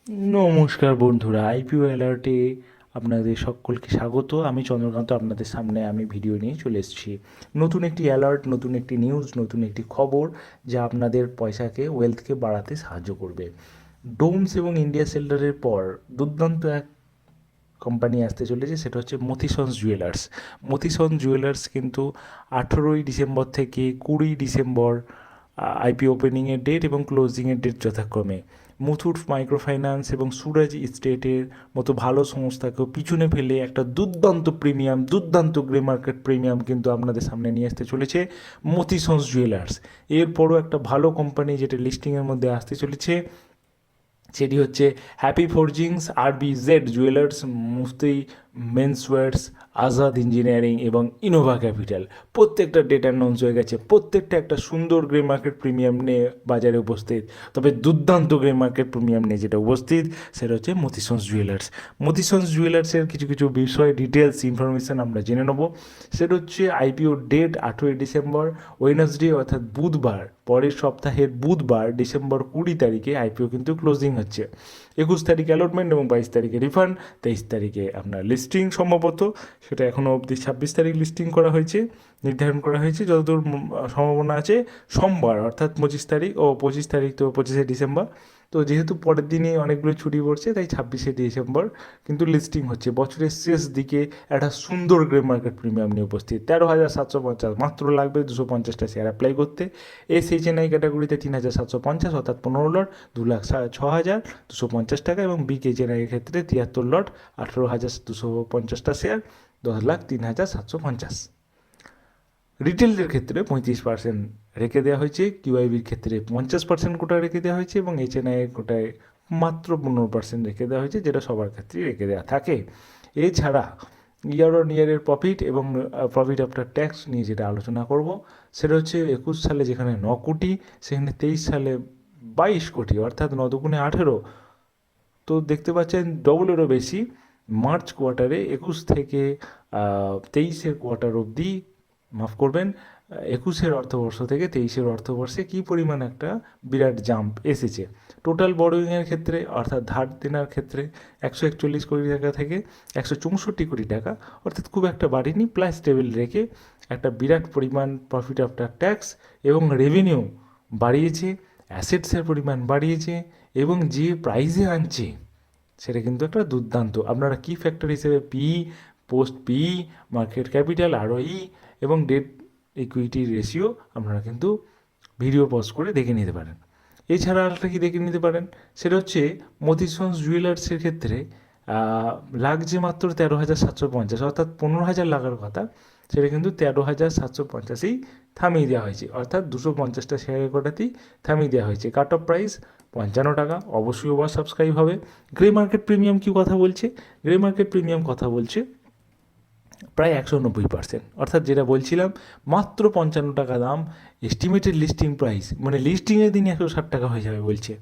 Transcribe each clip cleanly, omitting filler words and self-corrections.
নমস্কার বন্ধুরা, আইপিও অ্যালার্টে আপনাদের সকলকে স্বাগত। আমি চন্দ্রকান্ত, আপনাদের সামনে আমি ভিডিও নিয়ে চলে এসেছি। নতুন একটি অ্যালার্ট, নতুন একটি নিউজ, নতুন একটি খবর যা আপনাদের পয়সাকে, ওয়েলথকে বাড়াতে সাহায্য করবে। ডোমস এবং ইন্ডিয়া সেল্টারের পর দুর্দান্ত এক কোম্পানি আসতে চলেছে, সেটা হচ্ছে মতিসন্স জুয়েলার্স। মতিসন্স জুয়েলার্স কিন্তু 18ই ডিসেম্বর থেকে 20ই ডিসেম্বর আইপি ওপেনিংয়ের ডেট এবং ক্লোজিংয়ের ডেট যথাক্রমে। মুথুট মাইক্রোফাইন্যান্স এবং সুরাজ স্টেটের মতো ভালো সংস্থাকেও পিছনে ফেলে একটা দুর্দান্ত গ্রে মার্কেট প্রিমিয়াম কিন্তু আপনাদের সামনে নিয়ে আসতে চলেছে মতিসন্স জুয়েলার্স। এরপরও একটা ভালো কোম্পানি যেটা লিস্টিংয়ের মধ্যে আসতে চলেছে, সেটি হচ্ছে হ্যাপি ফোরজিংস, আরবিজেড জুয়েলার্স, মুফতি মেন্সওয়্যার্স, আজাদ ইঞ্জিনিয়ারিং এবং ইনোভা ক্যাপিটাল। প্রত্যেকটা ডেট অ্যানাউন্স হয়ে গেছে, প্রত্যেকটা একটা সুন্দর গ্রে মার্কেট প্রিমিয়াম নিয়ে বাজারে উপস্থিত। তবে দুর্দান্ত গ্রে মার্কেট প্রিমিয়াম নিয়ে যেটা উপস্থিত, সেটা হচ্ছে মতিসন্স জুয়েলার্স। মতিসন্স জুয়েলার্সের কিছু কিছু বিষয় ডিটেলস ইনফরমেশান আমরা জেনে নেব। সেটা হচ্ছে আইপিও ডেট 18ই ডিসেম্বর, ওয়েডনেসডে অর্থাৎ বুধবার, পরের সপ্তাহের বুধবার ডিসেম্বর 20 তারিখে আইপিও কিন্তু ক্লোজিং হচ্ছে। 21 তারিখে অ্যালটমেন্ট এবং 22 তারিখে রিফান্ড, 23 তারিখে আপনার লিস্টিং সম্ভবত, সেটা এখনও অবধি 26 তারিখ লিস্টিং করা হয়েছে, নির্ধারণ করা হয়েছে যতদূর সম্ভাবনা আছে সোমবার অর্থাৎ 25 তারিখ ও 25 তারিখ, তো 25শে ডিসেম্বর। তো যেহেতু পরের দিনই অনেকগুলো ছুটি পড়ছে, তাই 26শে ডিসেম্বর কিন্তু লিস্টিং হচ্ছে। বছরের শেষ দিকে একটা সুন্দর গ্রে মার্কেট প্রিমিয়াম নিয়ে উপস্থিত। 13,750 মাত্র লাগবে 250টা শেয়ার অ্যাপ্লাই করতে। এসএইচএনআই ক্যাটাগরিতে 3,750 অর্থাৎ 15 লট, 2,06,250 টাকা, এবং বিকেএইচএনআই এর ক্ষেত্রে 73 লট, 18,250টা শেয়ার, 10,03,750। রিটেলদের ক্ষেত্রে 35% রেখে দেওয়া হয়েছে, কিউআইবির ক্ষেত্রে 50% কোটা রেখে দেওয়া হয়েছে এবং এইচএনআই এর কোটায় মাত্র 15% রেখে দেওয়া হয়েছে, যেটা সবার ক্ষেত্রেই রেখে দেওয়া থাকে। এছাড়া ইয়ার অন ইয়ারের প্রফিট এবং প্রফিট আফটার ট্যাক্স নিয়ে যেটা আলোচনা করব, সেটা হচ্ছে 21 সালে যেখানে 9 কোটি, সেখানে 23 সালে 22 কোটি, অর্থাৎ 9 × 2 = 18। তো দেখতে পাচ্ছেন ডবলেরও বেশি। মার্চ কোয়ার্টারে 21 থেকে 23-এর কোয়ার্টার অবধি, মাফ করবেন, 21-এর অর্থবর্ষ থেকে 23-এর অর্থবর্ষে কী পরিমাণ একটা বিরাট জাম্প এসেছে। টোটাল বরোয়িংয়ের ক্ষেত্রে অর্থাৎ ধার দেনার ক্ষেত্রে 141 কোটি টাকা থেকে 164 কোটি টাকা, অর্থাৎ খুব একটা বাড়েনি, প্লাস স্টেবল রেখে একটা বিরাট পরিমাণ প্রফিট আফটার ট্যাক্স এবং রেভিনিউ বাড়িয়েছে, অ্যাসেটসের পরিমাণ বাড়িয়েছে, এবং যে প্রাইজে আনছে সেটা কিন্তু একটা দুর্দান্ত। আপনারা কি ফ্যাক্টর হিসেবে পোস্ট মার্কেট ক্যাপিটাল, আরওই এবং ডেট ইকুইটি রেশিও আপনারা কিন্তু ভিডিও পজ করে দেখে নিতে পারেন। এছাড়া আরেকটা কি দেখে নিতে পারেন, সেটা হচ্ছে মতিসন্স জুয়েলার্সের ক্ষেত্রে লাগছে মাত্র 13,750, অর্থাৎ 15,000 লাগার কথা, সেটা কিন্তু 13,750-এই থামিয়ে দেওয়া হয়েছে, অর্থাৎ 250টা শেয়ারের কোটাতেই থামিয়ে দেওয়া হয়েছে। কাট অফ প্রাইস 55 টাকা, অবশ্যই ওভার সাবস্ক্রাইব হবে। গ্রে মার্কেট প্রিমিয়াম কি কথা বলছে? গ্রে মার্কেট প্রিমিয়াম কথা বলছে প্রায় 190%, অর্থাৎ যেটা বলছিলাম মাত্র 55 টাকা দাম, এস্টিমেটেড লিস্টিং প্রাইস, মানে লিস্টিংয়ের দিন 160 টাকা হয়ে যাবে বলছে।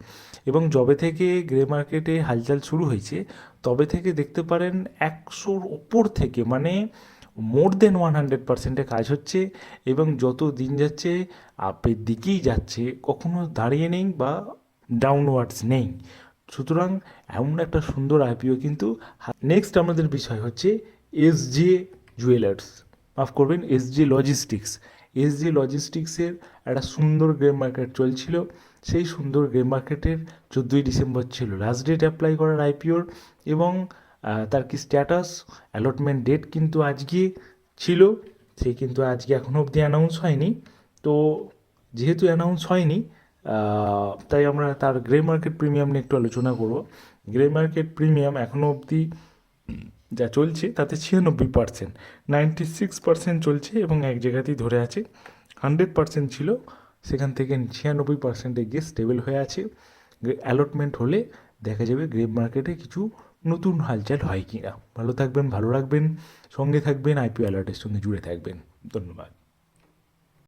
এবং যবে থেকে গ্রে মার্কেটে হালচাল শুরু হয়েছে তবে থেকে দেখতে পারেন 100-র ওপর থেকে, মানে মোর দেন 100%-এ কাজ হচ্ছে, এবং যত দিন যাচ্ছে আপের দিকেই যাচ্ছে, কখনো দাঁড়িয়ে নেই বা ডাউনওয়ার্ডস নেই। সুতরাং এমন একটা সুন্দর আইপিও কিন্তু। নেক্সট আমাদের বিষয় হচ্ছে এসজে জুয়েলার্স, মাফ করবেন, এসজে লজিস্টিক্স। এসজে লজিস্টিক্সের একটা সুন্দর গ্রে মার্কেট চলছিল, সেই সুন্দর গ্রে মার্কেটের 14ই ডিসেম্বর ছিল লাস্ট ডেট অ্যাপ্লাই করার আইপিওর, এবং তার কি স্ট্যাটাস, অ্যালটমেন্ট ডেট কিন্তু আজকে ছিল, সে কিন্তু আজকে এখনও অবধি অ্যানাউন্স হয়নি। তো যেহেতু অ্যানাউন্স হয়নি, তাই আমরা তার গ্রে মার্কেট প্রিমিয়াম নিয়ে একটু আলোচনা করব। গ্রে মার্কেট প্রিমিয়াম এখনও অবধি যা চলছে তাতে 96%, 96% চলছে, এবং এক জায়গাতেই ধরে আছে। 100% ছিল, সেখান থেকে 96%-এ গিয়ে স্টেবল হয়ে আছে। অ্যালটমেন্ট হলে দেখা যাবে গ্রে মার্কেটে কিছু নতুন হালচাল হয় কি না। ভালো থাকবেন, ভালো রাখবেন, সঙ্গে থাকবেন, আইপিও অ্যালার্টের সঙ্গে জুড়ে থাকবেন। ধন্যবাদ।